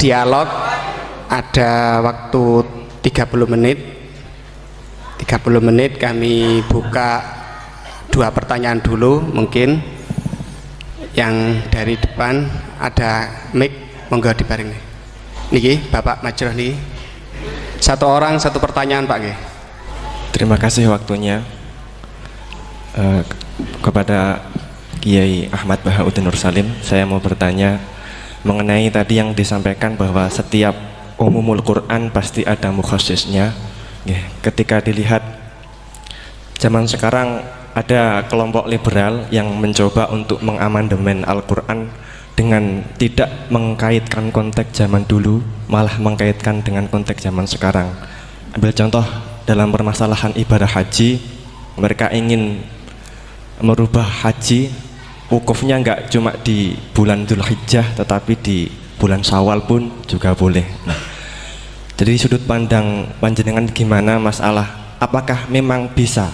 dialog, ada waktu 30 menit. 30 menit kami buka 2 pertanyaan dulu. Mungkin yang dari depan ada mic, monggo dibarengi niki Bapak Majroh nih. 1 orang 1 pertanyaan Pak nggih. Terima kasih waktunya. Kepada Kiai Ahmad Bahauddin Nur Salim, saya mau bertanya mengenai tadi yang disampaikan bahwa setiap umumul Quran pasti ada mukhassisnya. Ketika dilihat zaman sekarang ada kelompok liberal yang mencoba untuk mengamandemen Al-Quran dengan tidak mengkaitkan konteks zaman dulu, malah mengkaitkan dengan konteks zaman sekarang. Ambil contoh dalam permasalahan ibadah haji, mereka ingin merubah haji wukufnya nggak cuma di bulan Dzulhijjah tetapi di bulan Syawal pun juga boleh. Nah, jadi sudut pandang panjenengan gimana masalah apakah memang bisa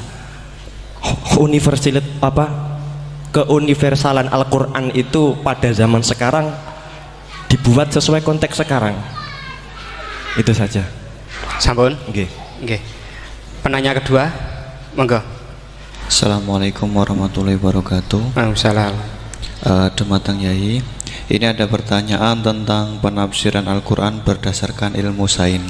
keuniversalan Al-Quran itu pada zaman sekarang dibuat sesuai konteks sekarang? Itu saja. Sampun? Nggih. Nggih. Penanya kedua, monggo. Assalamualaikum warahmatullahi wabarakatuh. Waalaikumsalam. Dumateng Yai, ini ada pertanyaan tentang penafsiran Al-Quran berdasarkan ilmu sains.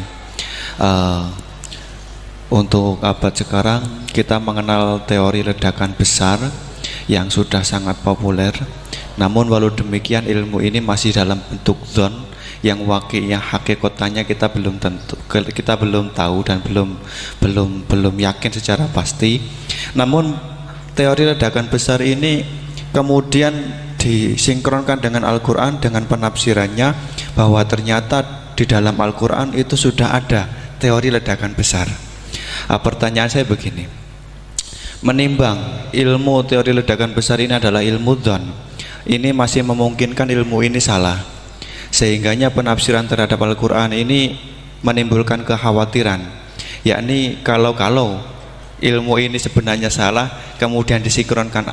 Untuk abad sekarang kita mengenal teori ledakan besar yang sudah sangat populer. Namun walau demikian ilmu ini masih dalam bentuk zon yang wakilnya hakikatnya kita belum tahu dan belum yakin secara pasti. Namun teori ledakan besar ini kemudian disinkronkan dengan Al-Quran dengan penafsirannya bahwa ternyata di dalam Al-Quran itu sudah ada teori ledakan besar. Pertanyaan saya begini, menimbang ilmu teori ledakan besar ini adalah ilmu dzon, ini masih memungkinkan ilmu ini salah, sehingganya penafsiran terhadap Al-Quran ini menimbulkan kekhawatiran, yakni kalau ilmu ini sebenarnya salah kemudian disinkronkan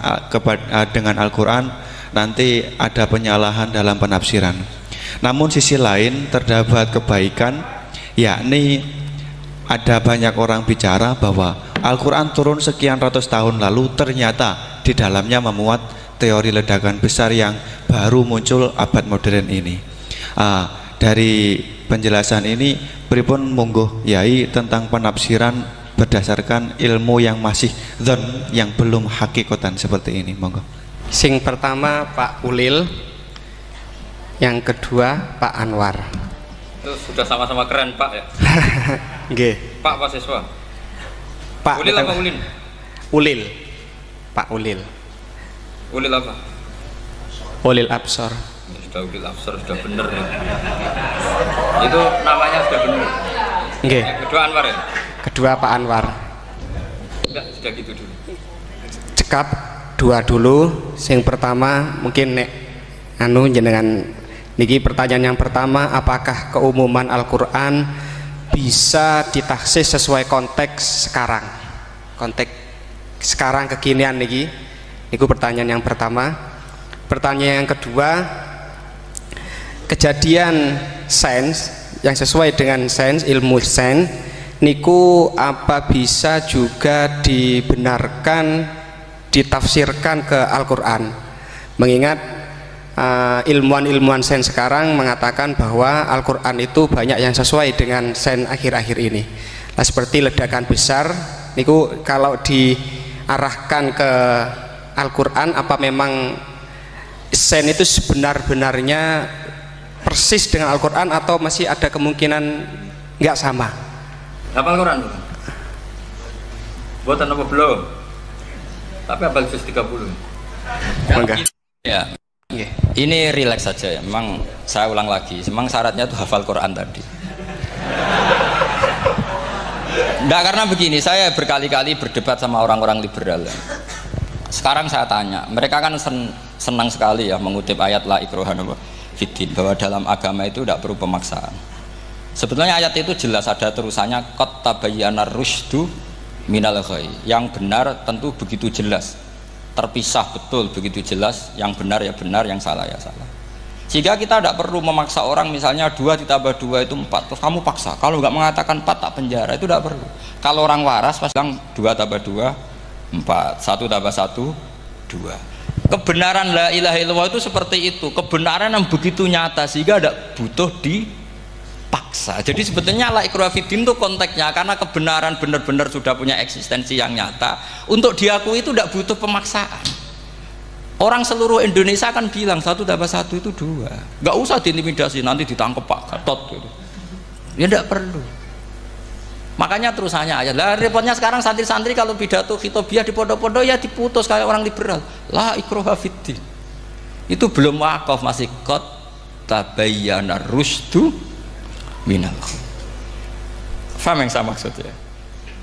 dengan Al-Quran, nanti ada penyalahan dalam penafsiran. Namun sisi lain terdapat kebaikan, yakni ada banyak orang bicara bahwa Al-Quran turun sekian ratus tahun lalu ternyata di dalamnya memuat teori ledakan besar yang baru muncul abad modern ini. Dari penjelasan ini pripun monggo Yai tentang penafsiran berdasarkan ilmu yang masih dzon, yang belum hakikatan seperti ini, monggo. Sing pertama Pak Ulil, yang kedua Pak Anwar. Itu sudah sama-sama keren Pak ya. Nggih. Pak mahasiswa. Pak Ulil apa Ulin? Ulil. Pak Ulil. Ulil apa? Ulil Absor. Sudah Ulil Absor, sudah bener ya. Itu namanya sudah bener. Nggih. Yang kedua Anwar ya? Kedua Pak Anwar. Enggak, sudah gitu dulu. Cekap 2 dulu. Yang pertama mungkin nek jenengan niki pertanyaan yang pertama, apakah keumuman Al-Quran bisa ditaksis sesuai konteks sekarang, konteks sekarang kekinian niki. Niku pertanyaan yang pertama. Pertanyaan yang kedua, kejadian sains yang sesuai dengan sains, ilmu sains niku apa bisa juga dibenarkan ditafsirkan ke Al-Quran, mengingat ilmuwan-ilmuwan sains sekarang mengatakan bahwa Al-Quran itu banyak yang sesuai dengan sains akhir-akhir ini. Nah, seperti ledakan besar niku kalau diarahkan ke Al-Quran, apa memang sains itu sebenar-benarnya persis dengan Al-Quran atau masih ada kemungkinan nggak sama? Hafal Quran tuh? Buatan apa belum? Tapi hafal juz 30. Enggak. Ya. Ini rileks saja ya. Memang saya ulang lagi. Memang syaratnya tuh hafal Quran tadi. Enggak, karena begini, saya berkali-kali berdebat sama orang-orang liberal ya. Sekarang saya tanya, mereka kan senang sekali ya mengutip ayat la ikraha fiddin, bahwa dalam agama itu tidak perlu pemaksaan. Sebetulnya ayat itu jelas ada terusannya, qad tabayyana rusydu minal ghayy. Yang benar tentu begitu jelas, terpisah betul begitu jelas, yang benar ya benar, yang salah ya salah. Sehingga kita tidak perlu memaksa orang, misalnya 2 ditambah 2 itu 4, terus kamu paksa, kalau nggak mengatakan 4 tak penjara, itu tidak perlu. Kalau orang waras pasti bilang 2 tambah 2 4, 1 tambah 1 2. Kebenaran la ilaha illallah itu seperti itu, kebenaran yang begitu nyata sehingga tidak butuh dipaksa. Jadi sebetulnya la ikraha fiddin itu konteksnya, karena kebenaran benar-benar sudah punya eksistensi yang nyata, untuk diakui itu tidak butuh pemaksaan. Orang seluruh Indonesia kan bilang 1 tambah 1 itu 2, nggak usah diintimidasi, nanti ditangkap Pak Gatot gitu. Ya tidak perlu. Makanya terusannya aja lah, repotnya sekarang santri-santri kalau pidato khitobiah di pondok-pondok ya diputus kayak orang liberal, la ikraha fiddin. Itu belum wakaf, masih qad tabayyana rusdu minal ghayy. Paham yang saya maksud ya?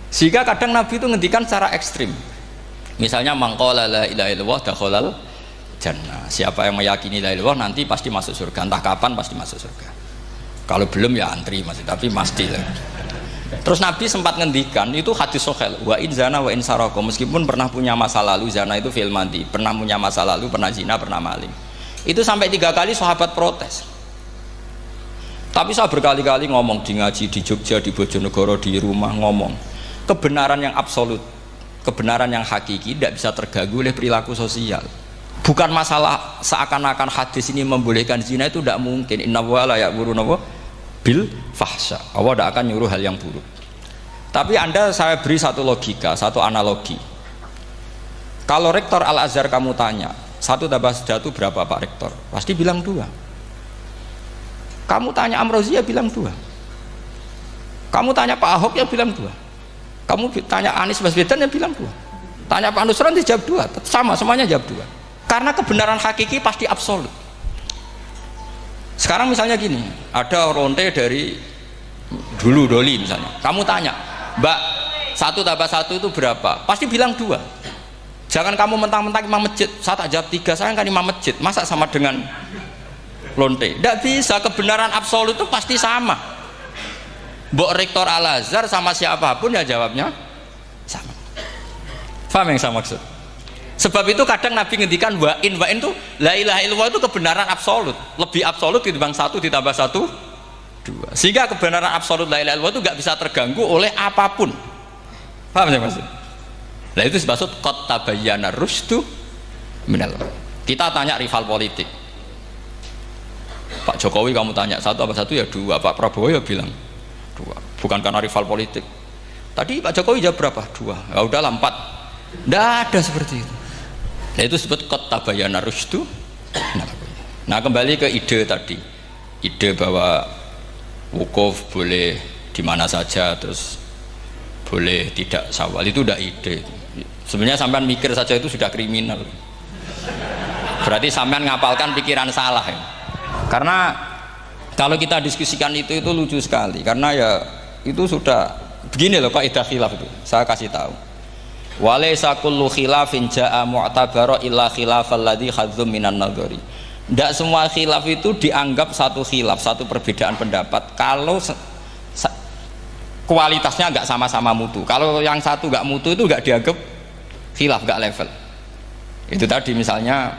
Sehingga kadang Nabi itu ngendikan secara ekstrim. Misalnya mangqala la ilaha illallah dakhalal jannah. Siapa yang meyakini la ilaha illallah nanti pasti masuk surga. Entah kapan pasti masuk surga. Kalau belum ya antri masih, tapi pasti lah. Terus Nabi sempat ngendikan, itu hadis sahih, wa in zana wa in saraka, meskipun pernah punya masa lalu, zina itu fi'il madhi, pernah punya masa lalu, pernah zina, pernah maling. Itu sampai 3 kali sahabat protes. Tapi saya berkali-kali ngomong di ngaji di Jogja, di Bojonegoro, di rumah ngomong, kebenaran yang absolut, kebenaran yang hakiki tidak bisa terganggu oleh perilaku sosial. Bukan masalah seakan-akan hadis ini membolehkan zina, itu tidak mungkin. Innallaha la ya'muru bil fahsya, Allah tidak akan nyuruh hal yang buruk. Tapi saya beri satu logika, satu analogi. Kalau rektor Al-Azhar kamu tanya 1 tambah 1 berapa Pak Rektor, pasti bilang 2. Kamu tanya Amrozi ya bilang 2. Kamu tanya Pak Ahok ya bilang 2. Kamu tanya Anies Baswedan ya bilang 2. Tanya Pak Nusron dia jawab 2. Sama, semuanya jawab 2. Karena kebenaran hakiki pasti absolut. Sekarang misalnya gini, ada ronte dari dulu Doli misalnya, kamu tanya Mbak 1 tambah 1 itu berapa, pasti bilang 2. Jangan kamu mentang-mentang imam masjid, saya tak jawab 3, saya kan imam masjid, masa sama dengan lonte? Tidak bisa, kebenaran absolut itu pasti sama. Mbok rektor Al-Azhar sama siapapun ya jawabnya sama. Paham yang saya maksud? Sebab itu kadang Nabi ngendikan wa in itu la ilaha illallah itu kebenaran absolut, lebih absolut ketimbang 1 ditambah 1 2. Sehingga kebenaran absolut la ilaha illallah itu nggak bisa terganggu oleh apapun. Paham ya maksud? Nah itu maksud qad tabayyana rusdu minal ghayy. Kita tanya rival politik, Pak Jokowi kamu tanya 1 tambah 1 ya 2, Pak Prabowo ya bilang 2, bukan karena rival politik. Tadi Pak Jokowi jawab berapa? 2, ya udahlah 4. Tidak ada seperti itu. Nah itu disebut qad tabayyana rusdu. Nah kembali ke ide tadi, ide bahwa wukuf boleh di mana saja, terus boleh tidak syawal, itu udah ide. Sebenarnya sampean mikir saja itu sudah kriminal. Berarti sampean ngapalkan pikiran salah ya. Karena kalau kita diskusikan itu lucu sekali, karena ya itu sudah begini loh kaidah khilaf itu. Saya kasih tahu. Walaysa kullu khilafin jaa mu'tabara illa khilafal ladzi khadzum minan nadhari. Tidak semua khilaf itu dianggap satu khilaf, satu perbedaan pendapat kalau kualitasnya nggak sama-sama mutu. Kalau yang satu nggak mutu itu nggak dianggap khilaf, nggak level. Itu tadi misalnya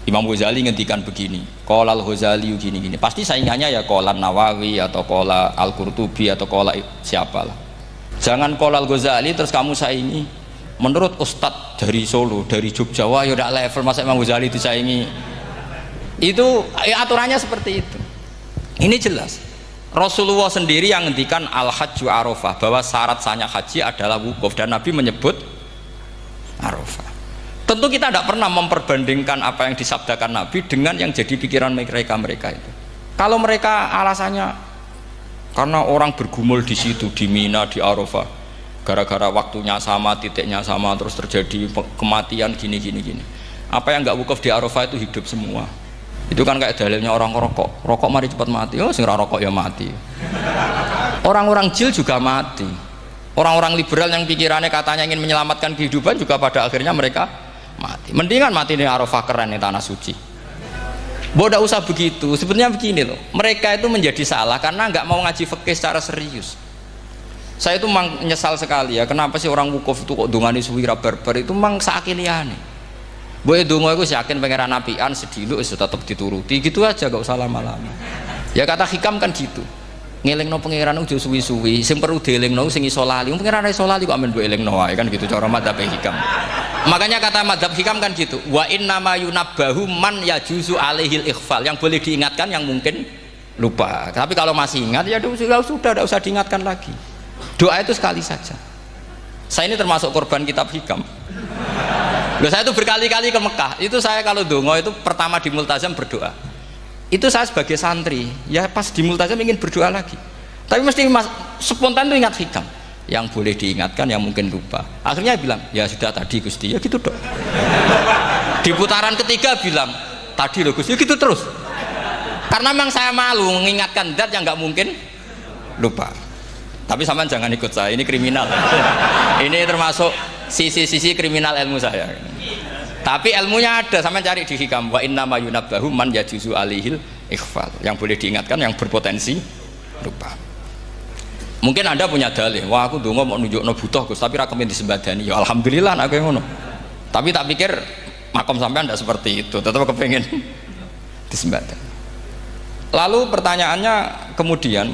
Imam Ghazali ngendikan begini, qala al-Ghazali gini-gini, pasti saingannya ya qala Nawawi atau qala Al-Qurtubi atau qala siapalah. Jangan qala al-Ghazali terus kamu saingi menurut Ustadz dari Solo, dari Jogja, wah ya udah level, masa Imam Ghazali disaingi. Itu ya, aturannya seperti itu. Ini jelas Rasulullah sendiri yang ngendikan al-hajju arafah, bahwa syarat sahnya haji adalah wukuf, dan Nabi menyebut arafah. Tentu kita tidak pernah memperbandingkan apa yang disabdakan Nabi dengan yang jadi pikiran mereka itu. Kalau mereka alasannya karena orang bergumul di situ, di Mina, di Arafah, gara-gara waktunya sama, titiknya sama, terus terjadi kematian gini. Apa yang nggak wukuf di Arafah itu hidup semua. Itu kan kayak dalilnya orang rokok mari cepat mati. Oh, sing rokok ya mati. Orang-orang jil juga mati. Orang-orang liberal yang pikirannya katanya ingin menyelamatkan kehidupan juga pada akhirnya mereka mati. Mendingan mati di Arafah, keren di tanah suci. Tidak usah begitu. Sebenarnya begini loh, mereka itu menjadi salah karena nggak mau ngaji fikih secara serius. Saya itu menyesal sekali ya, kenapa sih orang wukuf itu kok dungani suwira barbar itu mang sakiliane. Mbok donga iku yakin pangeran apian sediluk wis tetep dituruti, gitu aja gak usah lama-lama. Ya kata hikam kan gitu. Ngelingno pangeran aja suwi-suwi, sing perlu dielingno sing iso lali. Pangeran iso lali kok amen mbok elingno wae kan gitu cara madzhab hikam. Makanya kata madzhab hikam kan gitu. Wa inna ma yunabbahu man yajuzu alaihil ikhfal. Yang boleh diingatkan yang mungkin lupa. Tapi kalau masih ingat ya sudah tidak usah diingatkan lagi. Doa itu sekali saja. Saya ini termasuk korban kitab hikam. Loh, saya itu berkali-kali ke Mekah. Itu saya kalau dongo itu pertama di Multazam berdoa. Itu saya sebagai santri, ya pas di Multazam ingin berdoa lagi. Tapi mesti spontan itu ingat hikam. Yang boleh diingatkan, yang mungkin lupa. Akhirnya bilang, ya sudah tadi Gusti, ya gitu dong. Di putaran ketiga bilang, tadi loh Gusti, ya gitu terus. Karena memang saya malu mengingatkan zat yang nggak mungkin lupa. Tapi sampean jangan ikut saya, ini kriminal. Ini termasuk sisi-sisi kriminal ilmu saya. Tapi ilmunya ada, sampean cari di hikam. Wa inna ma yunabbahu man yajuzu alihil ikhfal. Yang boleh diingatkan, yang berpotensi lupa. Mungkin Anda punya dalih, wah aku dongo mau nunjukno butuh Gus, tapi ra kepen disembadani. Ya alhamdulillah aku yang ngono. Tapi tak pikir makom sampean tidak seperti itu, tetap kepengen disembadani. Lalu pertanyaannya kemudian,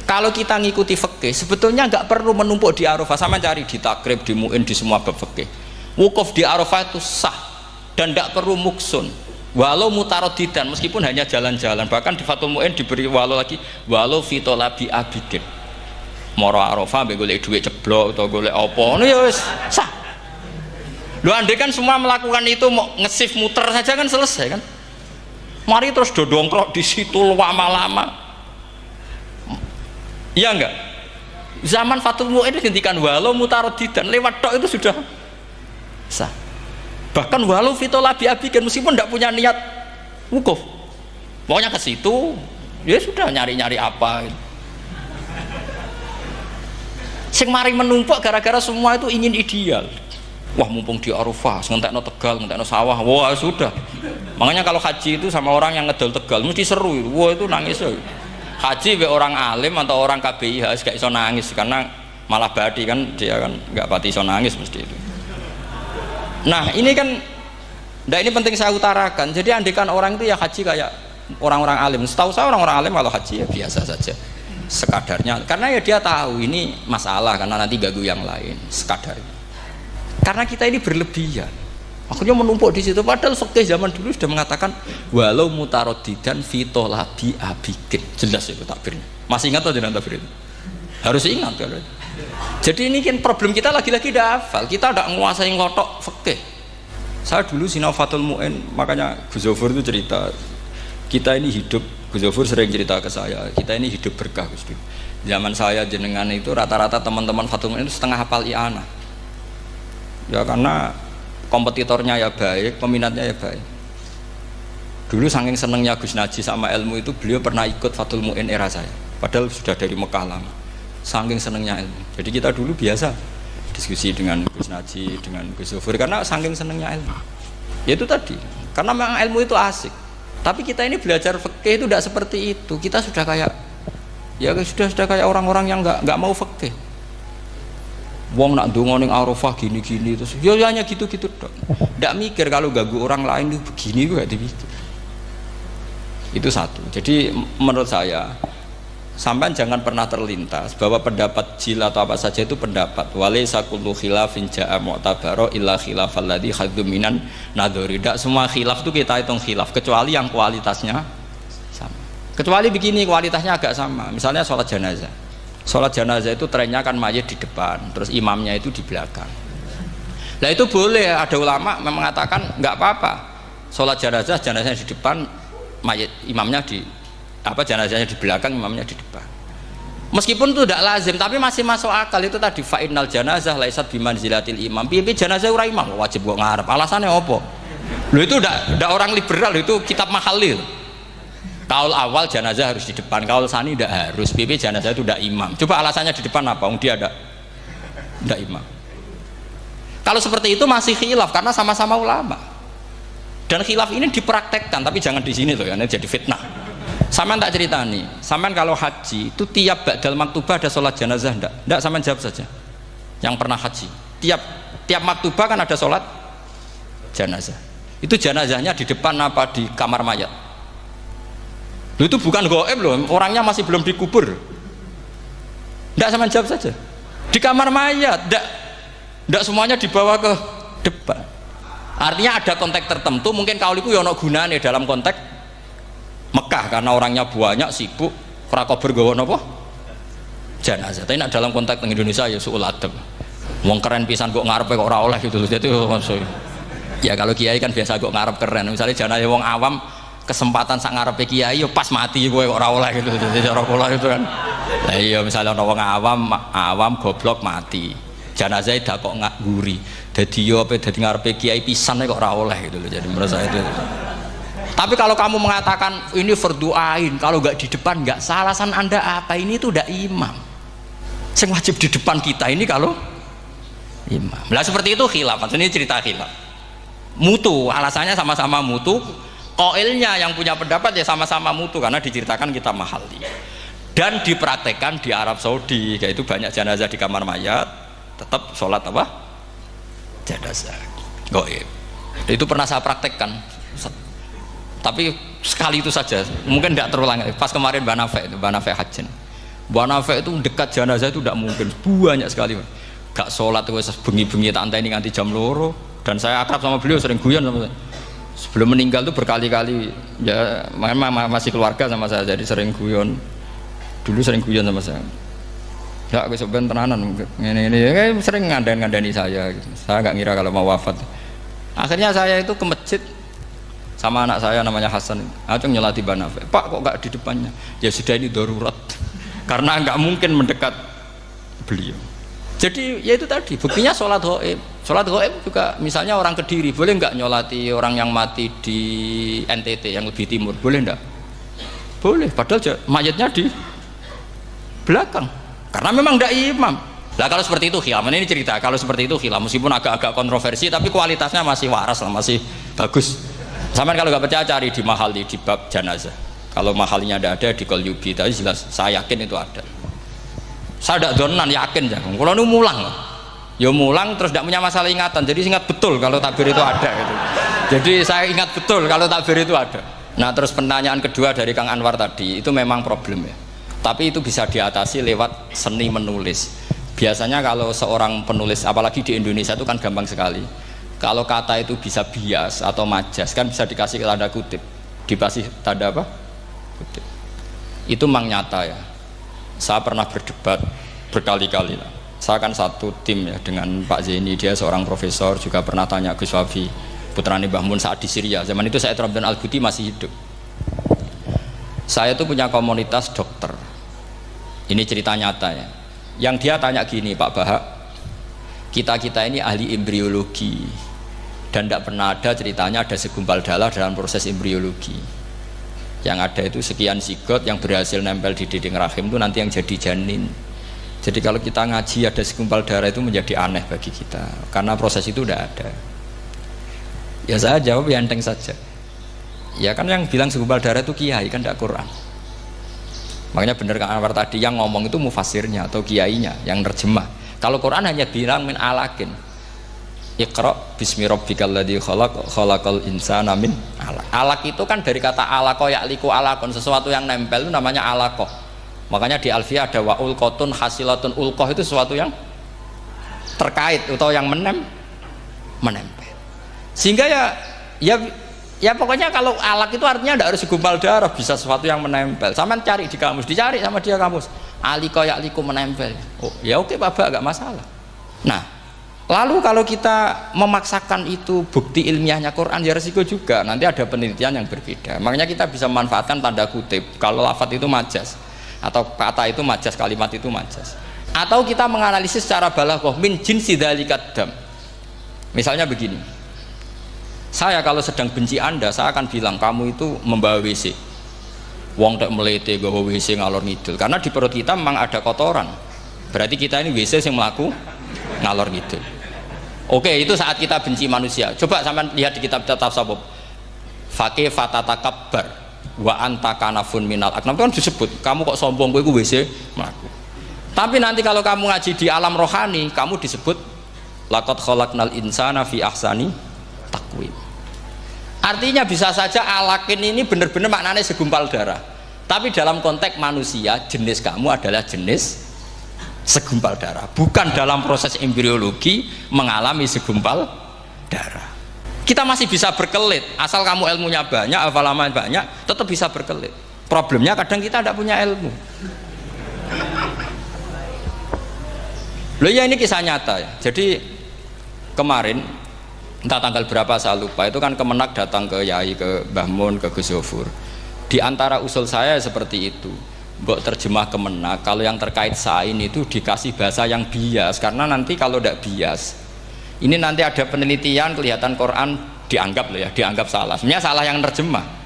kalau kita ngikuti fikih sebetulnya nggak perlu menumpuk di Arafah. Sama cari di takrib, di muin, di semua bab fikih. Wukuf di Arafah itu sah dan tidak perlu muksun. Walau mutarodidan, meskipun hanya jalan-jalan. Bahkan di Fathul Muin diberi walau lagi, walau fitolabi abidin. Moro Arafah mbek golek duit ceblok atau golek apa, no ya wis sah. Lho andai kan semua melakukan itu mau ngesif muter saja kan selesai kan. Mari terus dodongkrok di situ lama-lama. Iya enggak? Zaman Fathul Mu'in dihentikan walau mutarodidan, lewat tok itu sudah sah. Bahkan walau fitolabi abikan, meskipun tidak punya niat wukuf, pokoknya ke situ ya sudah nyari-nyari apa gitu. Sing mari menumpuk gara-gara semua itu ingin ideal. Wah mumpung di Arafah, ngentekno Tegal, ngentekno sawah, wah sudah. Makanya kalau haji itu sama orang yang ngedol Tegal mesti seru itu. Wah itu nangis ya. Haji be orang alim atau orang KBIH gak iso nangis karena malah badi kan, dia kan nggak pati iso nangis mesti itu. Nah ini kan, nah ini penting saya utarakan. Jadi andikan orang itu ya haji kayak orang-orang alim. Setahu saya orang-orang alim kalau haji ya biasa saja, sekadarnya. Karena ya dia tahu ini masalah karena nanti ganggu yang lain, sekadarnya. Karena kita ini berlebihan. Akhirnya menumpuk di situ. Padahal fikih zaman dulu sudah mengatakan walau mutarodidan fitolabi abikin. Jelas itu takbirnya. Masih ingat atau tidak takbir itu? Harus ingat kan? Jadi ini kan problem kita lagi-lagi tidak hafal. Kita tidak menguasai ngotok fikih. Saya dulu sinau Fathul Mu'in, makanya Gus Zofur itu cerita kita ini hidup. Gus Zofur sering cerita ke saya, kita ini hidup berkah Gus. Zaman saya jenengan itu rata-rata teman-teman Fathul Mu'in itu setengah hafal i'anah. Ya karena kompetitornya ya baik, peminatnya ya baik. Dulu saking senengnya Gus Naji sama ilmu itu, beliau pernah ikut Fathul Mu'in era saya. Padahal sudah dari Mekah lama. Saking senengnya ilmu. Jadi kita dulu biasa diskusi dengan Gus Naji, dengan Gus Zofur karena saking senengnya ilmu. Ya itu tadi. Karena memang ilmu itu asik. Tapi kita ini belajar fikih itu tidak seperti itu. Kita sudah kayak ya sudah kayak orang-orang yang nggak mau fikih. Wong nak ndonga ning Arafah gini-gini terus ya hanya gitu-gitu dok. Ndak mikir kalau ganggu orang lain itu begini itu gak dipikir. Itu satu. Jadi menurut saya sampean jangan pernah terlintas bahwa pendapat jil atau apa saja itu pendapat. Walaysa kullu khilafin ja'a mu'tabara illa khilafal ladzi khaddu minan nadhari. Ndak semua khilaf itu kita hitung khilaf kecuali yang kualitasnya sama. Kecuali begini kualitasnya agak sama. Misalnya sholat jenazah. Sholat jenazah itu trennya kan mayit di depan, terus imamnya itu di belakang. Nah itu boleh, ada ulama mengatakan nggak apa-apa. Sholat jenazahnya di depan, mayit imamnya di jenazahnya di belakang, imamnya di depan. Meskipun itu tidak lazim, tapi masih masuk akal. Itu tadi fa'innal janazah laisat bimanzilatil imam. Piye jenazah ora imam wajib kok ngarep. Alasannya apa? Loh itu tidak orang liberal, itu kitab Mahalil. Kaul awal jenazah harus di depan, kaul sani tidak harus. PP jenazah itu tidak imam. Coba alasannya di depan apa? Dia tidak imam. Kalau seperti itu masih khilaf karena sama-sama ulama. Dan khilaf ini dipraktekkan, tapi jangan di sini loh ya, ini jadi fitnah. Saman tak cerita nih, saman kalau haji itu tiap ba'dal maktubah ada sholat jenazah enggak? Enggak, saman jawab saja. Yang pernah haji, tiap maktubah kan ada sholat jenazah. Itu jenazahnya di depan apa di kamar mayat? Itu bukan gaib loh, orangnya masih belum dikubur. Tidak sama jawab saja. Di kamar mayat, tidak semuanya dibawa ke depan. Artinya ada konteks tertentu, mungkin kauliku yono gunane dalam konteks Mekah karena orangnya banyak, sibuk, ora kober gawa napa? Jenazah. Tapi nak dalam konteks Indonesia ya suul adab. Wong keren pisan kok ngarepe kok ora oleh gitu. Jadi maksud ya kalau kiai kan biasa kok ngarep keren. Misalnya jenazah wong awam kesempatan sak ngarepe kiai yo pas mati kowe kok ora oleh gitu. Jadi cara kula itu kan. Lah iya misalnya ana wong awam goblok mati. Jenazah dak kok nguri. Dadi yo apa dadi ngarepe kiai pisan kok ora oleh gitu loh. Jadi menurut saya itu. Tapi kalau kamu mengatakan ini fardhu ain, kalau nggak di depan nggak salah, alasan Anda apa? Ini itu udah imam. Yang wajib di depan kita ini kalau imam. Nah seperti itu khilaf. Ini cerita khilaf. Mutu, alasannya sama-sama mutu. Qailnya yang punya pendapat ya sama-sama mutu karena diceritakan kita mahali. Dan dipraktekkan di Arab Saudi, yaitu banyak jenazah di kamar mayat, tetap sholat apa? Jenazah. Gaib. Itu pernah saya praktekkan. Tapi sekali itu saja, mungkin tidak terulang. Pas kemarin Banafe Hajin, Banafe itu dekat jenazah itu tidak mungkin, banyak sekali. Gak sholat itu bengi-bengi tak anteni nganti jam loro. Dan saya akrab sama beliau, sering guyon sama saya. Sebelum meninggal tuh berkali-kali, ya memang masih keluarga sama saya, jadi sering guyon. Dulu sering guyon sama saya. Ya aku sebenarnya tenanan, ini sering ngandani saya. Gitu. Saya nggak ngira kalau mau wafat. Akhirnya saya itu ke masjid sama anak saya namanya Hasan, acung nyelati Banafe. Pak kok nggak di depannya? Ya sudah ini darurat, karena nggak mungkin mendekat beliau. Jadi ya itu tadi buktinya sholat gaib. Sholat gaib juga misalnya orang Kediri boleh nggak nyolati orang yang mati di NTT yang lebih timur, boleh nggak? Boleh, padahal mayatnya di belakang, karena memang nggak imam. Lah kalau seperti itu khilaf, ini cerita. Kalau seperti itu khilaf, meskipun agak-agak kontroversi, tapi kualitasnya masih waras lah, masih bagus. Sampai kalau nggak percaya cari di mahali di bab jenazah. Kalau mahalinya ada di Qalyubi, tapi jelas saya yakin itu ada. Saya tidak donan yakin jangan. Kalau nu mulang, ya mulang terus tidak punya masalah ingatan. Jadi ingat betul kalau takbir itu ada. Gitu. Jadi saya ingat betul kalau takbir itu ada. Nah terus pertanyaan kedua dari Kang Anwar tadi itu memang problem ya. Tapi itu bisa diatasi lewat seni menulis. Biasanya kalau seorang penulis, apalagi di Indonesia itu kan gampang sekali. Kalau kata itu bisa bias atau majas kan bisa dikasih tanda kutip, dikasih tanda apa? Kutip. Itu memang nyata ya. Saya pernah berdebat berkali-kali lah. Saya kan satu tim ya dengan Pak Zaini, dia seorang profesor, juga pernah tanya Gus Wafi, putrane Mbah Mun saat di Syria. Zaman itu saya Abdul Al-Buti masih hidup. Saya tuh punya komunitas dokter. Ini cerita nyata ya. Yang dia tanya gini, Pak Bahak, kita ini ahli embriologi dan tidak pernah ada ceritanya ada segumpal darah dalam proses embriologi. Yang ada itu sekian zigot yang berhasil nempel di dinding rahim itu nanti yang jadi janin. Jadi kalau kita ngaji ada segumpal darah itu menjadi aneh bagi kita karena proses itu tidak ada. Ya saya jawab ya enteng saja. Ya kan yang bilang segumpal darah itu kiai kan tidak Quran. Makanya benar Kang Anwar tadi yang ngomong itu mufasirnya atau kiainya yang nerjemah. Kalau Quran hanya bilang min alakin. Iqra bismi rabbikal ladzi khalaq khalaqal insana min alaq. Alaq itu kan dari kata alaqa ya'liku alaqon, sesuatu yang nempel itu namanya alaqah. Makanya di Alfiyah ada wa ulqatun hasilatun, ulqah itu sesuatu yang terkait atau yang menempel. Sehingga ya pokoknya kalau alaq itu artinya tidak harus segumpal darah, bisa sesuatu yang menempel. Sama cari di kamus, dicari sama dia kamus. Aliko ya'liku menempel. Oh, ya oke Bapak, enggak masalah. Nah, lalu kalau kita memaksakan itu bukti ilmiahnya Quran ya resiko juga. Nanti ada penelitian yang berbeda. Makanya kita bisa memanfaatkan tanda kutip. Kalau lafadz itu majas atau kata itu majas, kalimat itu majas. Atau kita menganalisis secara balaghah min jinsi dzalikat dam. Misalnya begini. Saya kalau sedang benci Anda, saya akan bilang kamu itu membawa WC. Wong tak melete gawa WC ngalor ngidul karena di perut kita memang ada kotoran, berarti kita ini WC yang melaku ngalor ngidul. Oke, itu saat kita benci manusia. Coba sampean lihat di kitab tasawuf faqih fatatakabbar wa anta kanafun minal aknam, itu kan disebut kamu kok sombong kowe iku WC melaku. Tapi nanti kalau kamu ngaji di alam rohani, kamu disebut laqad khalaqnal insana fi ahsani takwim. Artinya bisa saja alakin ini benar-benar maknanya segumpal darah, tapi dalam konteks manusia jenis kamu adalah jenis segumpal darah, bukan dalam proses embriologi mengalami segumpal darah. Kita masih bisa berkelit, asal kamu ilmunya banyak, hafalaman banyak, tetap bisa berkelit. Problemnya kadang kita tidak punya ilmu. Loh ya, ini kisah nyata ya. Jadi kemarin entah tanggal berapa saya lupa, itu kan Kemenak datang ke Yai, ke Mbah Mun, ke Gus Zofur. Di antara usul saya seperti itu, mbok terjemah Kemenak, kalau yang terkait sain itu dikasih bahasa yang bias, karena nanti kalau tidak bias, ini nanti ada penelitian kelihatan Quran dianggap loh ya, dianggap salah. Sebenarnya salah yang terjemah.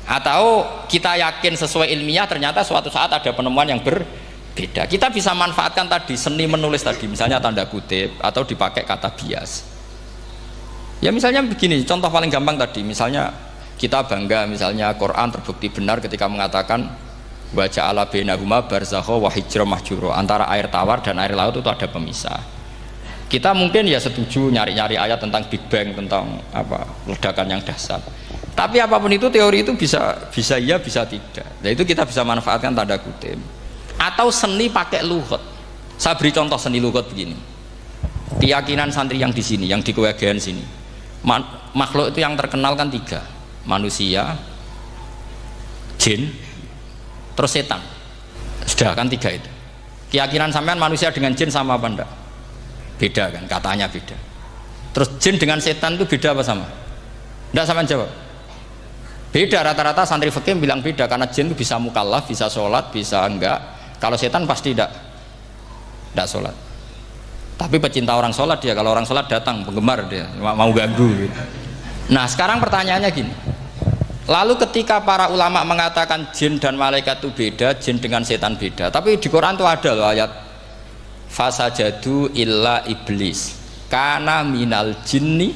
Atau kita yakin sesuai ilmiah, ternyata suatu saat ada penemuan yang berbeda. Kita bisa manfaatkan tadi seni menulis tadi, misalnya tanda kutip atau dipakai kata bias. Ya misalnya begini, contoh paling gampang tadi, misalnya kita bangga misalnya Quran terbukti benar ketika mengatakan wa ja'ala bainahuma barzakha wa hijra mahjura, antara air tawar dan air laut itu ada pemisah. Kita mungkin ya setuju nyari-nyari ayat tentang Big Bang, tentang apa ledakan yang dahsyat. Tapi apapun itu teori itu bisa iya bisa tidak. Nah itu kita bisa manfaatkan tanda kutip. Atau seni pakai lughat. Saya beri contoh seni lughat begini. Keyakinan santri yang di sini, yang di Kewegean sini, makhluk itu yang terkenal kan 3, manusia, jin, terus setan. Sudah kan 3 itu. Keyakinan sampean manusia dengan jin sama apa enggak? Beda kan, katanya beda. Terus jin dengan setan itu beda apa sama? Enggak, sampean jawab. Beda, rata-rata santri fikih bilang beda, karena jin itu bisa mukallaf, bisa sholat, bisa enggak. Kalau setan pasti enggak sholat. Tapi pecinta orang sholat dia, kalau orang sholat datang, penggemar dia, mau ganggu gitu. Nah sekarang pertanyaannya gini, lalu ketika para ulama mengatakan jin dan malaikat itu beda, jin dengan setan beda, tapi di Quran itu ada loh ayat fasajadu illa iblis kana minal jinni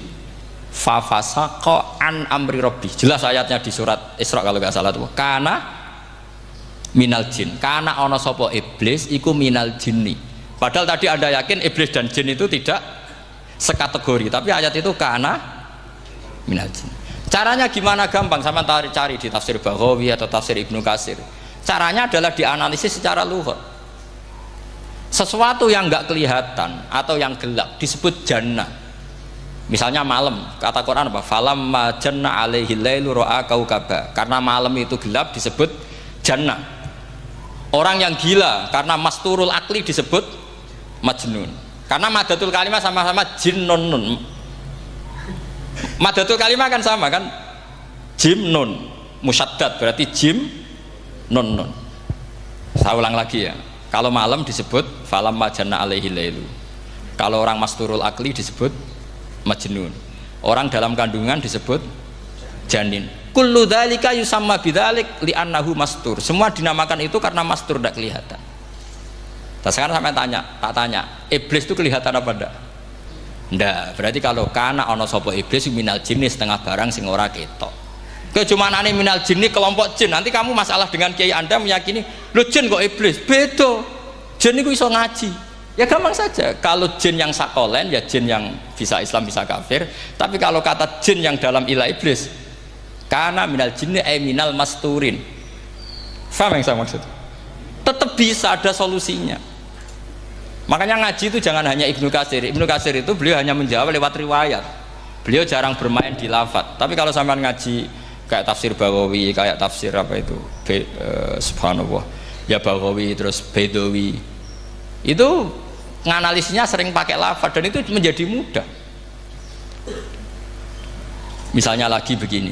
fafasaqa an amri rabbi. Jelas ayatnya di surat Isra kalau nggak salah tuh, kana minal jin, kana ono sopo iblis iku minal jinni. Padahal tadi Anda yakin iblis dan jin itu tidak sekategori, tapi ayat itu kana minal jin. Caranya gimana? Gampang, sama cari di tafsir Baghawi atau tafsir Ibnu Katsir. Caranya adalah dianalisis secara lughat. Sesuatu yang nggak kelihatan atau yang gelap disebut jannah. Misalnya malam, kata Quran apa? Falamma janna alaihi lailu ra'a kaukaba. Karena malam itu gelap disebut jannah. Orang yang gila karena masturul akli disebut majnun. Karena madatul kalimah sama-sama jinnun. Madatul kalimah kan sama kan? Jim nun musyaddad berarti jim nun nun. Saya ulang lagi ya. Kalau malam disebut falamma janna alaihi lailu. Kalau orang masturul akli disebut majnun. Orang dalam kandungan disebut janin. Kullu dzalika yusamma bidzalik li'annahu mastur. Semua dinamakan itu karena mastur, tidak kelihatan. Nah, sekarang sampai tak tanya, iblis itu kelihatan apa enggak? Enggak. Berarti kalau kana ana sapa iblis minal jinni setengah barang sing ora ketok. Kecumanane minal jinni kelompok jin. Nanti kamu masalah dengan kiai Anda meyakini, "Lho jin kok iblis?" Beda. Jin itu iso ngaji. Ya gampang saja. Kalau jin yang sakolen ya jin yang bisa Islam bisa kafir. Tapi kalau kata jin yang dalam ilah iblis, karena minal jinni minal masturin. Faham yang saya maksud? Tetap bisa ada solusinya. Makanya ngaji itu jangan hanya Ibnu Katsir. Ibnu Katsir itu beliau hanya menjawab lewat riwayat. Beliau jarang bermain di lafadz. Tapi kalau sampean ngaji kayak tafsir Baghawi, kayak tafsir apa itu? Subhanallah. Ya Baghawi terus Bedawi. Itu nganalisisnya sering pakai lafadz dan itu menjadi mudah. Misalnya lagi begini.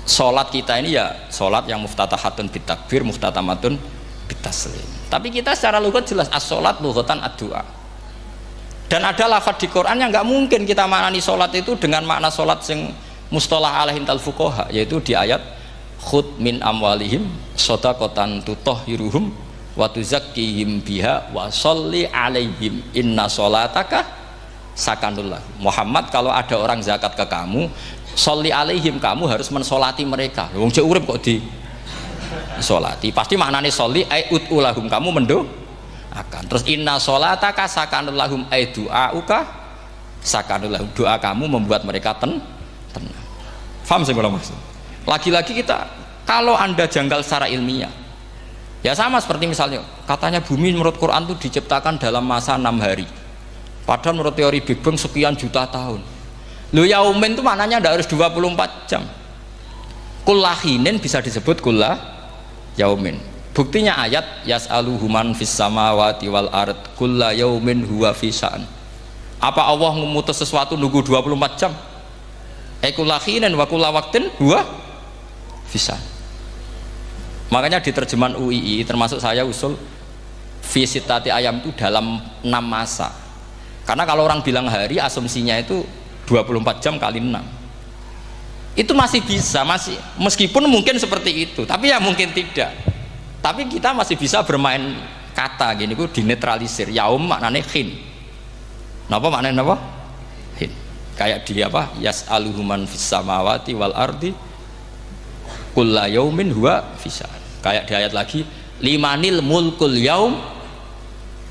Sholat kita ini ya sholat yang muftatahatun bitakbir, muftatamatun bitaslim. Tapi kita secara lughat jelas as-sholat lughatan ad-du'a. Dan ada lafadz di Quran yang nggak mungkin kita maknani sholat itu dengan makna sholat yang mustalah alaihi tal fuqaha, yaitu di ayat khud min amwalihim shadaqatan tutahhiruhum wa tuzakkihim biha wa sholli alaihim inna sholataka sakanul lahum. Muhammad, kalau ada orang zakat ke kamu, sholli alaihim, kamu harus mensolati mereka. Wong cek urip kok di solati, pasti maknanya sholli ai utulahum, kamu mendoakan. Terus inna sholataka sakanul lahum ai du'auka Sakanulah, doa kamu membuat mereka tenang. Paham sih kalau maksud? Lagi-lagi kita, kalau Anda janggal secara ilmiah, ya sama seperti misalnya katanya bumi menurut Quran itu diciptakan dalam masa 6 hari, padahal menurut teori Big Bang sekian juta tahun. Lo yaumin itu maknanya tidak harus 24 jam. Kullahinin bisa disebut kullah yaumin. Buktinya ayat yas'aluhu man fis samawati wal ard kulla yaumin huwa fi sya'an. Apa Allah memutus sesuatu nunggu 24 jam? Kullahinin wa kulla waqtin huwa fi sya'an. Makanya di terjemahan UII termasuk saya usul visitati ayam itu dalam 6 masa. Karena kalau orang bilang hari asumsinya itu 24 jam kali 6. Itu masih bisa, masih meskipun mungkin seperti itu, tapi ya mungkin tidak. Tapi kita masih bisa bermain kata gini, ku dinetralisir. Yaum maknanya khin. Napa maknanya napa? Khin. Kayak di apa? Yas'aluhu man fis samawati wal ardi kulla yaumin huwa fi sya'an. Kayak di ayat lagi, limanil mulkul yaum.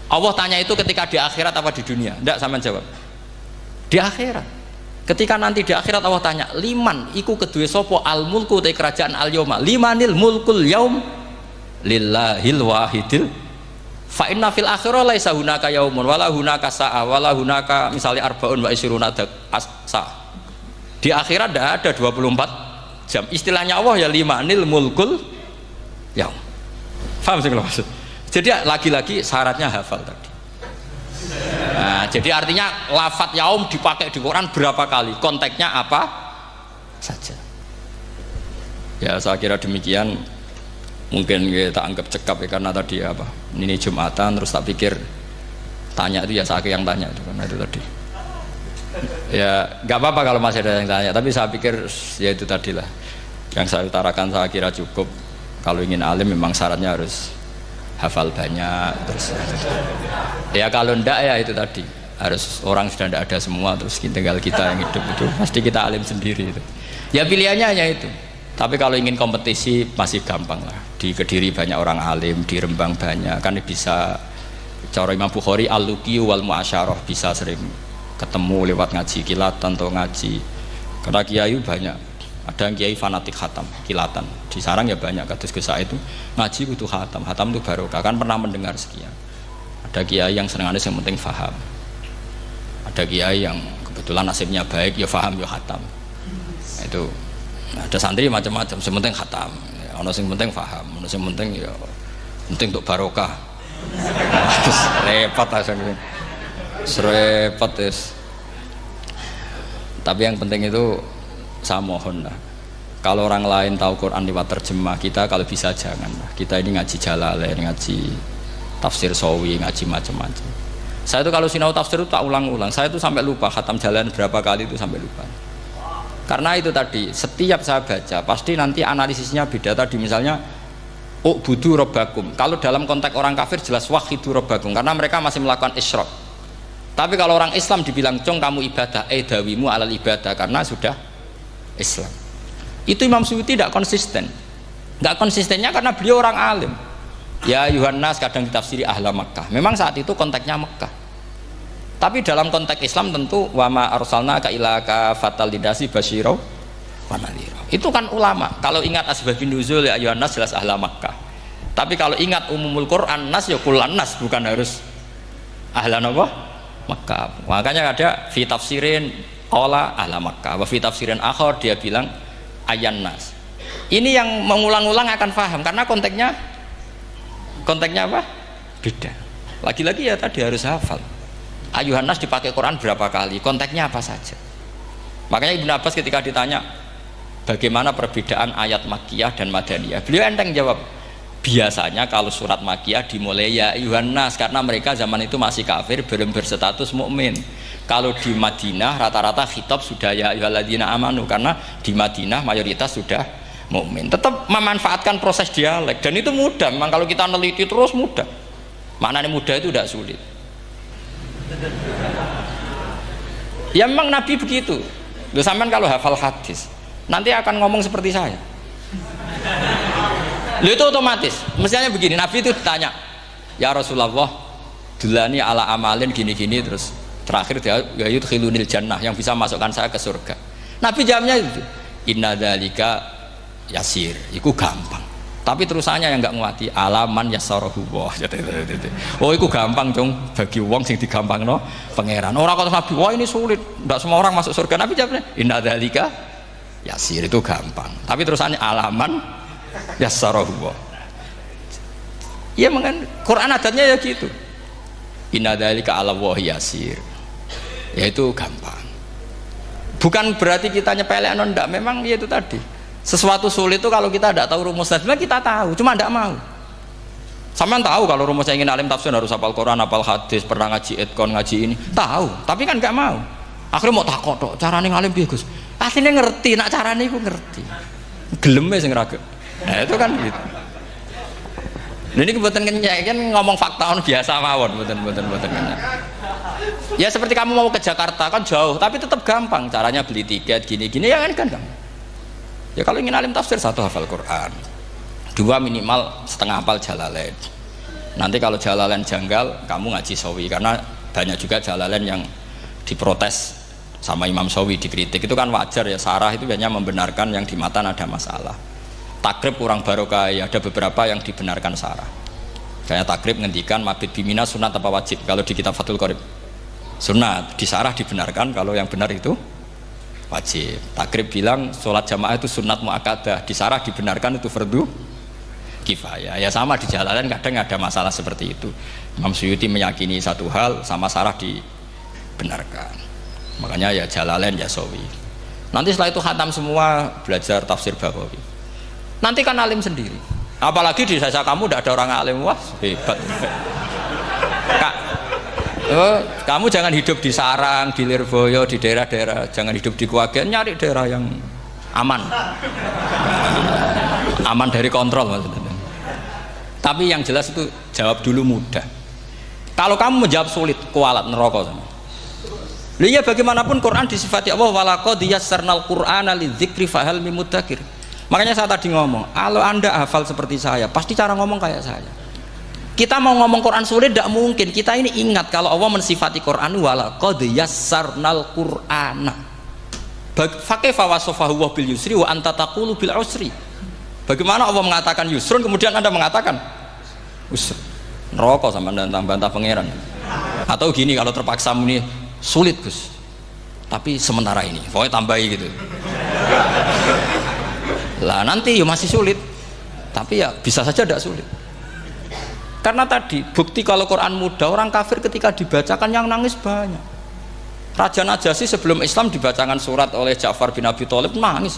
Allah tanya itu ketika di akhirat apa di dunia? Tidak, sama jawab. Di akhirat. Ketika nanti di akhirat Allah tanya, liman iku kedue sopo al mulku te kerajaan al yauma. Limanil mulkul yaum lillahil wahidil. Fa inna fil akhirah laisa hunaka yaumun wala hunaka sa'a wala hunaka misalnya arbaun wa isyruna sa. Di akhirat tidak ada 24 jam. Istilahnya Allah ya limanil mulkul yaum. Paham sih kalau maksud? Jadi lagi-lagi syaratnya hafal tadi. Nah, jadi artinya lafadz yaum dipakai di Quran berapa kali? Konteksnya apa saja? Ya saya kira demikian. Mungkin kita anggap cekap ya karena tadi apa? Ini Jumatan terus tak pikir tanya itu ya saya yang tanya itu karena itu tadi. Ya nggak apa-apa kalau masih ada yang tanya. Tapi saya pikir ya itu tadilah yang saya utarakan saya kira cukup. Kalau ingin alim memang syaratnya harus hafal banyak terus ya kalau ndak ya itu tadi harus orang sudah ndak ada semua terus tinggal kita yang hidup itu pasti kita alim sendiri itu ya pilihannya hanya itu. Tapi kalau ingin kompetisi masih gampang lah, di Kediri banyak orang alim, di Rembang banyak kan bisa. Cara Imam Bukhari al-luqi wal mu'asyarah bisa sering ketemu lewat ngaji kilatan atau ngaji karena kiai banyak. Ada yang kiai fanatik khatam, kilatan. Di sarang ya banyak, kados Gus Said itu ngaji butuh khatam. Khatam itu barokah, kan pernah mendengar sekian. Ada kiai yang senengannya yang penting faham. Ada kiai yang kebetulan nasibnya baik, ya faham ya khatam. Itu ada santri macam-macam, yang penting khatam. Ya, ono sing penting faham, ono sing penting ya penting untuk barokah. Terus repot asane. Repot terus. Tapi yang penting itu saya mohon lah, kalau orang lain tahu Quran lewat terjemah, kita kalau bisa jangan lah. Kita ini ngaji Jalalain, ngaji tafsir Sawi, ngaji macam-macam. Saya itu kalau sinau tafsir itu tak ulang-ulang. Saya itu sampai lupa khatam Jalalain berapa kali itu sampai lupa. Karena itu tadi setiap saya baca pasti nanti analisisnya beda. Tadi misalnya u'budu rabbakum. Kalau dalam konteks orang kafir jelas wahidu rabbakum karena mereka masih melakukan isyrak. Tapi kalau orang Islam dibilang cong kamu ibadah, dawimu alal ibadah karena sudah Islam. Itu Imam Suyuti tidak konsisten. Nggak konsistennya karena beliau orang alim. Ya Yohanes kadang ditafsiri ahla Makkah. Memang saat itu konteksnya Makkah. Tapi dalam konteks Islam tentu wama arsalnaka illa kafatal lidasi basyira wa nadhira. Itu kan ulama. Kalau ingat asbabun nuzul ya Yohanes jelas ahla Makkah. Tapi kalau ingat umumul Quran nas ya kullan nas, bukan harus ahla apa? Makkah. Makanya ada fi tafsirin qala ahla Makkah wa fi tafsirin akhar dia bilang ayan nas. Ini yang mengulang-ulang akan paham karena konteksnya apa? Beda. Lagi-lagi ya tadi harus hafal. Ayuhan nas dipakai Quran berapa kali? Konteksnya apa saja? Makanya Ibnu Abbas ketika ditanya bagaimana perbedaan ayat Makkiyah dan Madaniyah, beliau enteng jawab. Biasanya kalau surat Makkiyah dimulai ya ayuhan nas karena mereka zaman itu masih kafir belum berstatus mukmin. Kalau di Madinah rata-rata khitab sudah ya ayyuhalladzina amanu karena di Madinah mayoritas sudah mukmin. Tetap memanfaatkan proses dialek dan itu mudah. Memang kalau kita neliti terus mudah. Maknanya mudah itu tidak sulit. Ya memang Nabi begitu. Loh sampean kalau hafal hadis nanti akan ngomong seperti saya. Loh itu otomatis. Misalnya begini, Nabi itu ditanya, "Ya Rasulullah, dulani ala amalin gini-gini terus Terakhir dia yudkhilunil jannah, yang bisa masukkan saya ke surga. Nabi jawabnya itu, inna dzalika yasir, itu gampang. Tapi terusannya yang nggak nguati, alaman yassarahu wah. Oh, itu gampang dong bagi wong sing digampangno pangeran. Orang kata Nabi, wah ini sulit, nggak semua orang masuk surga. Nabi jawabnya, inna dzalika yasir, itu gampang. Tapi terusannya alaman yassarahu wah. Ya mengen Quran adatnya ya gitu. Inna dzalika ala wahi yasir. Ya itu gampang. Bukan berarti kita nyepelekno, ndak, memang ya itu tadi. Sesuatu sulit itu kalau kita tidak tahu rumusnya, sebenarnya kita tahu, cuma tidak mau. Sampean tahu kalau rumusnya ingin alim tafsir harus hafal Quran, hafal hadis, pernah ngaji etkon, ngaji ini, tahu, tapi kan nggak mau. Akhirnya mau takut tok, carane ngalim piye Gus? Asline ngerti, nak carane iku ngerti. Geleme sing raga. Nah, itu kan gitu. Nah, ini kebetulan kenyek kan ngomong fakta biasa mawon, betul kenyek. Ya seperti kamu mau ke Jakarta kan jauh, tapi tetap gampang. Caranya beli tiket gini-gini ya kan gampang. Ya kalau ingin alim tafsir, 1 hafal Quran, 2 minimal setengah hafal Jalalain. Nanti kalau Jalalain janggal, kamu ngaji Sawi, karena banyak juga Jalalain yang diprotes sama Imam Sawi, dikritik. Itu kan wajar ya, sarah itu hanya membenarkan yang di matan ada masalah. Takrib kurang barokah, ya ada beberapa yang dibenarkan sarah. Kayak takrib ngendikan mabit bimina sunat apa wajib, kalau di kitab Fathul Qorib sunat, di sarah dibenarkan, kalau yang benar itu wajib. Takrib bilang sholat jamaah itu sunat muakkadah, di sarah dibenarkan itu fardu kifayah. Ya sama di Jalalain kadang ada masalah seperti itu. Imam Suyuti meyakini satu hal, sama sarah dibenarkan. Makanya ya Jalalain ya Sawi. Nanti setelah itu khatam semua, belajar tafsir Baghawi. Nanti kan alim sendiri. Apalagi di desa kamu tidak ada orang alim, wah hebat. Kak, kamu jangan hidup di sarang, di Lirboyo, di daerah-daerah, jangan hidup di Kuwagen, nyari daerah yang aman, aman dari kontrol maksudnya. Tapi yang jelas itu jawab dulu mudah. Kalau kamu menjawab sulit, kualat neraka sama. Lihat bagaimanapun Quran disifati Allah walaqad yassarnal Qur'ana lidzikri fahal mim mudzakir. Makanya saya tadi ngomong, kalau Anda hafal seperti saya, pasti cara ngomong kayak saya. Kita mau ngomong Quran sulit tidak mungkin. Kita ini ingat kalau Allah mensifati Quran walaqad yassarnal Qur'ana. Fakaifa wasafahu wa bil yusri wa anta taqulu bil usri. Bagaimana Allah mengatakan yusrun kemudian Anda mengatakan usr. Neraka sama Anda bantah pangeran. Atau gini, kalau terpaksa muni sulit Gus. Tapi sementara ini, pokoknya tambahi gitu. Lah nanti ya masih sulit. Tapi ya bisa saja tidak sulit. Karena tadi bukti kalau Quran mudah, orang kafir ketika dibacakan yang nangis banyak. Raja Najasyi sebelum Islam dibacakan surat oleh Ja'far bin Abi Thalib nangis.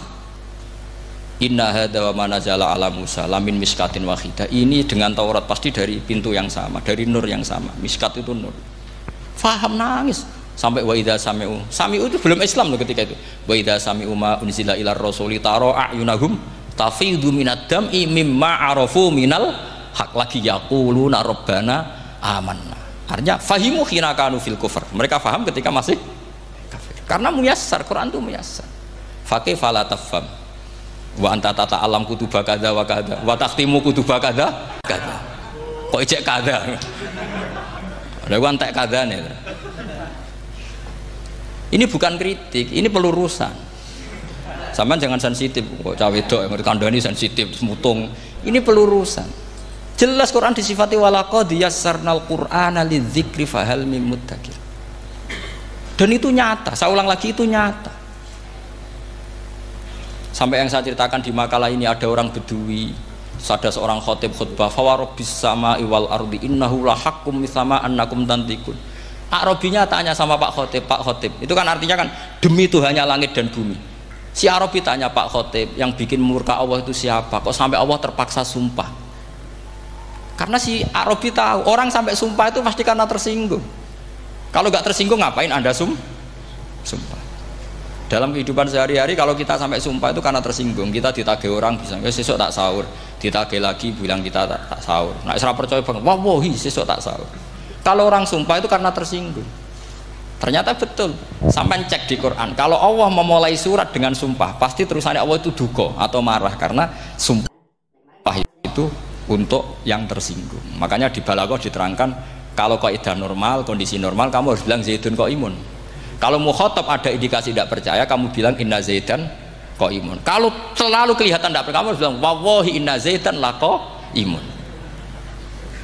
Inna hadza wa ma nazala ala Musa lamin miskatin wahidah. Ini dengan Taurat pasti dari pintu yang sama, dari nur yang sama. Miskat itu nur. Faham nangis sampai wa idza sami'u. Sami'u itu belum Islam loh ketika itu. Wa idza sami'u ma unzila ilar rasuli taro a'yunahum tafidu minad dam'i mimma arafu minal hak lagi yaquluna rabbana amanna. Artinya fahimu khina kanu fil kufr. Mereka faham ketika masih kafir. Karena muyassar, Quran itu muyassar. Faqih fala tafham. Wa anta tata'alam kutuba kadza wa kadza wa takhtimu kutuba kadza kadza. Kok ijek kadza. Ada gua entek kadzane. Ini bukan kritik, ini pelurusan. Sampeyan jangan sensitif, kok cawe wedok yang kandhani sensitif, mutung. Ini pelurusan. Jelas Quran disifati walaqad yassarnal Qur'ana lidzikri fahal mim mudzakir. Dan itu nyata, saya ulang lagi itu nyata. Sampai yang saya ceritakan di makalah ini ada orang Bedui, ada seorang khotib khutbah, fawarabbis sama'i wal ardi innahu lahaqqum mithama annakum tantikun. Arabinya tanya sama Pak Khotib, itu kan artinya kan demi Tuhannya langit dan bumi. Si Arabi tanya Pak Khotib, yang bikin murka Allah itu siapa? Kok sampai Allah terpaksa sumpah? Karena si Arabi tahu orang sampai sumpah itu pasti karena tersinggung. Kalau nggak tersinggung ngapain Anda sumpah? Dalam kehidupan sehari-hari kalau kita sampai sumpah itu karena tersinggung. Kita ditagih orang bisa, sesuk tak sahur. Ditagih lagi bilang kita tak sahur. Nah, serap percaya bang, wah wahi sesuk tak sahur. Kalau orang sumpah itu karena tersinggung. Ternyata betul. Sampai cek di Quran. Kalau Allah memulai surat dengan sumpah, pasti terusannya Allah itu duka atau marah karena sumpah itu untuk yang tersinggung. Makanya di Balaghah diterangkan Kalau kaidah normal, kondisi normal, kamu harus bilang Zaidun qaimun. Kalau mukhatab ada indikasi tidak percaya, kamu bilang inna Zaidan qaimun. Kalau selalu kelihatan tidak percaya, kamu harus bilang wallahi inna Zaidan la qaimun.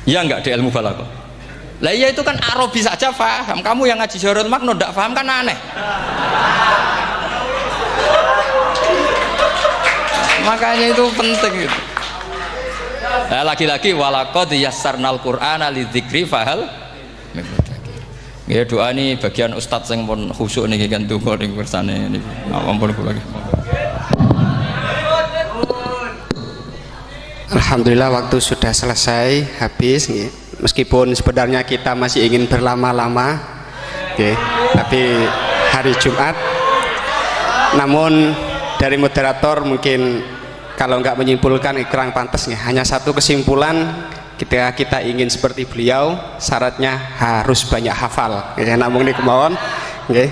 Ya enggak di ilmu balaghah. Lah iya itu kan Arabi saja paham. Kamu yang ngaji Jawahirul Maknun tidak paham kan aneh. Makanya itu penting gitu. Nah, lagi-lagi walaqad yassarnal Qur'ana lidzikri fahal ya doa ini bagian ustadz yang pun khusyuk nih kan donga ning kersane niku. Ampun kula lagi. Alhamdulillah waktu sudah selesai habis nggih. Meskipun sebenarnya kita masih ingin berlama-lama nggih, tapi hari Jumat. Namun dari moderator mungkin kalau nggak menyimpulkan kurang pantas nih. Hanya satu kesimpulan, ketika kita ingin seperti beliau, syaratnya harus banyak hafal. Ya, namun ini kemauan, okay.